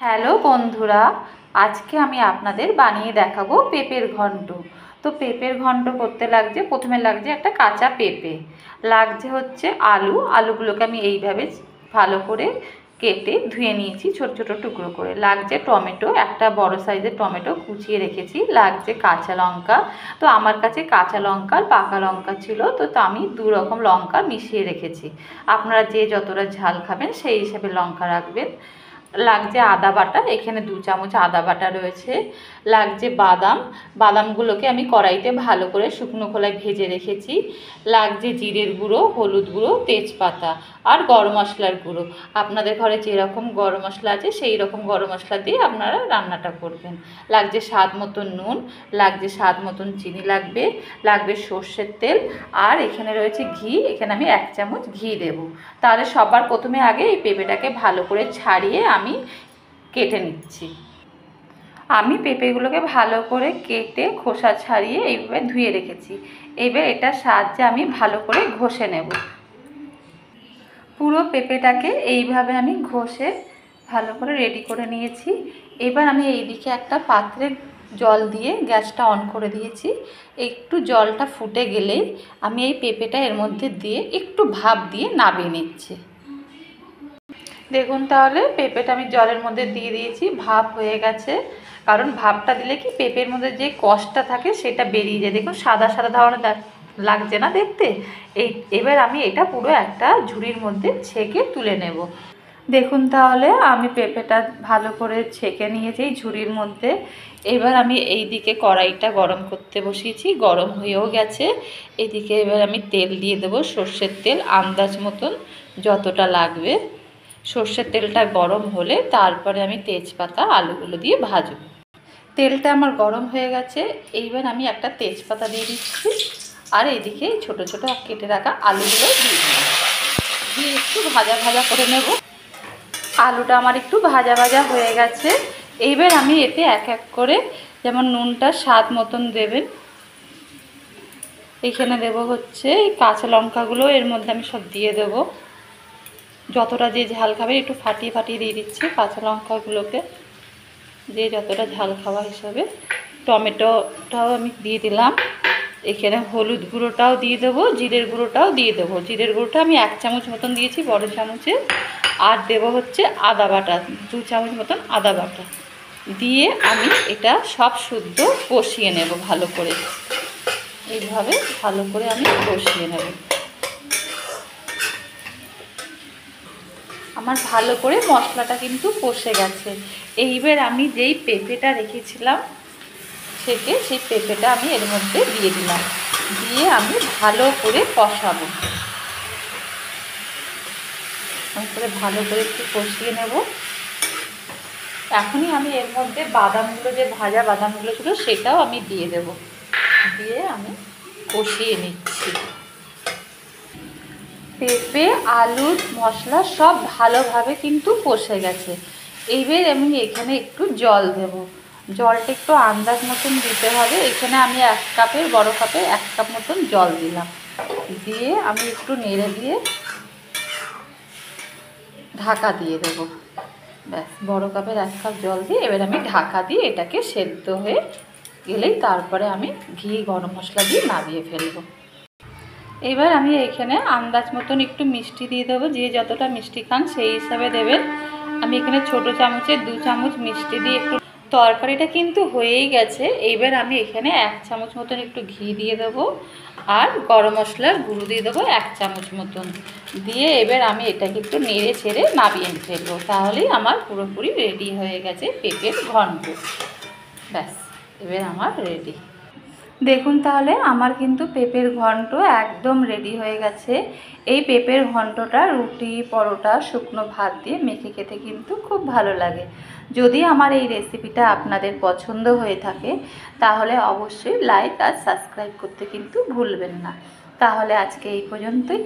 Hello বন্ধুরা, আজকে আমি আপনাদের বানিয়ে দেখাবো পেঁপের ঘন্ট। তো পেঁপের ঘন্ট করতে প্রথমে লাগছে একটা কাঁচা পেঁপে, লাগছে হচ্ছে আলুগুলোকে আমি এইভাবে ভালো করে কেটে ধুয়ে নিয়েছি ছোট ছোট টুকরো করে। লাগছে টমেটো, একটা বড় সাইজের টমেটো কুচিয়ে রেখেছি। লাগছে কাঁচা লঙ্কা, তো আমার কাছে কাঁচা লঙ্কা আর পাকা লঙ্কা ছিল, তো আমি দু রকম লঙ্কা মিশিয়ে রেখেছি। আপনারা যে যতটা ঝাল খাবেন সেই হিসেবে লঙ্কা রাখবেন। লাগছে আদা বাটা, এখানে 2 চামচ আদা বাটা রয়েছে। লাগছে বাদামগুলোকে আমি কড়াইতে ভালো করে শুকনো খোলায় ভেজে রেখেছি। লাগছে জিরের গুঁড়ো, হলুদ গুঁড়ো, তেজপাতা আর গরম মশলার গুঁড়ো। আপনাদের ঘরে যেরকম গরম মশলা আছে সেই রকম গরম মশলা দিয়ে আপনারা রান্নাটা করবেন। লাগছে স্বাদ মতন নুন, লাগছে স্বাদ মতন চিনি, লাগবে সর্ষের তেল, আর এখানে রয়েছে ঘি। এখানে আমি 1 চামচ ঘি দেব। তাহলে সবার প্রথমে আগে এই পেঁপেটাকে ভালো করে ছাড়িয়ে আমি কেটে নিচ্ছি। আমি পেঁপেগুলোকে ভালো করে কেটে খোসা ছাড়িয়ে এইভাবে ধুয়ে রেখেছি। এবার এটার সাহায্যে আমি ভালো করে ঘষে নেব। পুরো পেঁপেটাকে এইভাবে আমি ঘষে ভালো করে রেডি করে নিয়েছি। এবার আমি এইদিকে একটা পাত্রে জল দিয়ে গ্যাসটা অন করে দিয়েছি। একটু জলটা ফুটে গেলেই আমি এই পেঁপেটা এর মধ্যে দিয়ে একটু ভাপ দিয়ে নামিয়ে নিচ্ছি। দেখুন তাহলে পেঁপেটা আমি জলের মধ্যে দিয়ে দিয়েছি, ভাপ হয়ে গেছে। কারণ ভাপটা দিলে কি পেঁপের মধ্যে যে কষটা থাকে সেটা বেরিয়ে যায়। দেখুন সাদা সাদা ধরনের লাগছে না দেখতে? এবার আমি এটা পুরো একটা ঝুড়ির মধ্যে ছেঁকে তুলে নেব। দেখুন তাহলে আমি পেঁপেটা ভালো করে ছেঁকে নিয়েছি ঝুড়ির মধ্যে। এবার আমি এই দিকে কড়াইটা গরম করতে বসিয়েছি, গরম হয়েও গেছে। এদিকে এবার আমি তেল দিয়ে দেবো, সর্ষের তেল আন্দাজ মতন যতটা লাগবে। সর্ষের তেলটা গরম হলে তারপরে আমি তেজপাতা আলুগুলো দিয়ে ভাজবো। তেলটা আমার গরম হয়ে গেছে। এইবার আমি একটা তেজপাতা দিয়ে দিচ্ছি, আর এইদিকে ছোট ছোট কেটে রাখা আলুগুলো দিয়ে একটু ভাজা ভাজা করে নেব। আলুটা আমার একটু ভাজা ভাজা হয়ে গেছে। এইবার আমি এতে এক এক করে যেমন নুনটা স্বাদ মতন দেবেন। এখানে দেব হচ্ছে এই কাঁচা লঙ্কাগুলো, এর মধ্যে আমি সব দিয়ে দেব। যতটা যে ঝাল খাবে একটু ফাটিয়ে ফাটিয়ে দিয়ে দিচ্ছি কাঁচা লঙ্কাগুলোকে, যে যতটা ঝাল খাওয়া হিসাবে। টমেটোটাও আমি দিয়ে দিলাম। এখানে হলুদ গুঁড়োটাও দিয়ে দেবো, জিরের গুঁড়োটাও দিয়ে দেবো। জিরের গুঁড়োটা আমি 1 চামচ মতন দিয়েছি বড় চামচে। আর দেবো হচ্ছে আদা বাটা, 2 চামচ মতন আদা বাটা দিয়ে আমি এটা সব শুদ্ধ কষিয়ে নেব ভালো করে। এইভাবে ভালো করে আমি কষিয়ে নেব। আমার ভালো করে মশলাটা কিন্তু কষে গেছে। এইবার আমি যেই পেঁপেটা রেখেছিলাম ছেঁকে, সেই পেঁপেটা আমি এর মধ্যে দিয়ে দিলাম, দিয়ে আমি ভালো করে কষাবো। তারপরে ভালো করে একটু কষিয়ে নেব। এখনই আমি এর মধ্যে বাদামগুলো, যে ভাজা বাদামগুলো ছিল সেটাও আমি দিয়ে দেব, দিয়ে আমি কষিয়ে নিচ্ছি। পেঁপে আলুর মশলা সব ভালোভাবে কিন্তু কষে গেছে। এইবার আমি এখানে একটু জল দেব। জলটা একটু আন্দাজ মতন দিতে হবে। এখানে আমি 1 কাপের বড় কাপে 1 কাপ মতন জল দিলাম, দিয়ে আমি একটু নেড়ে দিয়ে ঢাকা দিয়ে দেব। ব্যাস, বড় কাপের 1 কাপ জল দিয়ে এবার আমি ঢাকা দিয়ে এটাকে সেদ্ধ হয়ে গেলেই তারপরে আমি ঘি গরম মশলা দিয়ে নামিয়ে ফেলবো। এবার আমি এখানে আন্দাজ মতন একটু মিষ্টি দিয়ে দেবো, যে যতটা মিষ্টি খান সেই হিসাবে দেবেন। আমি এখানে ছোট চামচে 2 চামচ মিষ্টি দিয়ে একটু, তরকারিটা কিন্তু হয়েই গেছে। এইবার আমি এখানে 1 চামচ মতন একটু ঘি দিয়ে দেবো, আর গরম মশলার গুঁড়ো দিয়ে দেবো 1 চামচ মতন দিয়ে এবার আমি এটাকে একটু নেড়ে ছেড়ে নামিয়ে ফেলবো। তাহলেই আমার পুরোপুরি রেডি হয়ে গেছে পেঁপের ঘন্ট। ব্যাস, এবার আমার রেডি। দেখুন তাহলে আমার কিন্তু পেঁপের ঘন্ট একদম রেডি হয়ে গেছে। এই পেঁপের ঘন্টটা রুটি, পরোটা, শুকনো ভাত দিয়ে মেখে খেতে কিন্তু খুব ভালো লাগে। যদি আমার এই রেসিপিটা আপনাদের পছন্দ হয়ে থাকে তাহলে অবশ্যই লাইক আর সাবস্ক্রাইব করতে কিন্তু ভুলবেন না। তাহলে আজকে এই পর্যন্তই।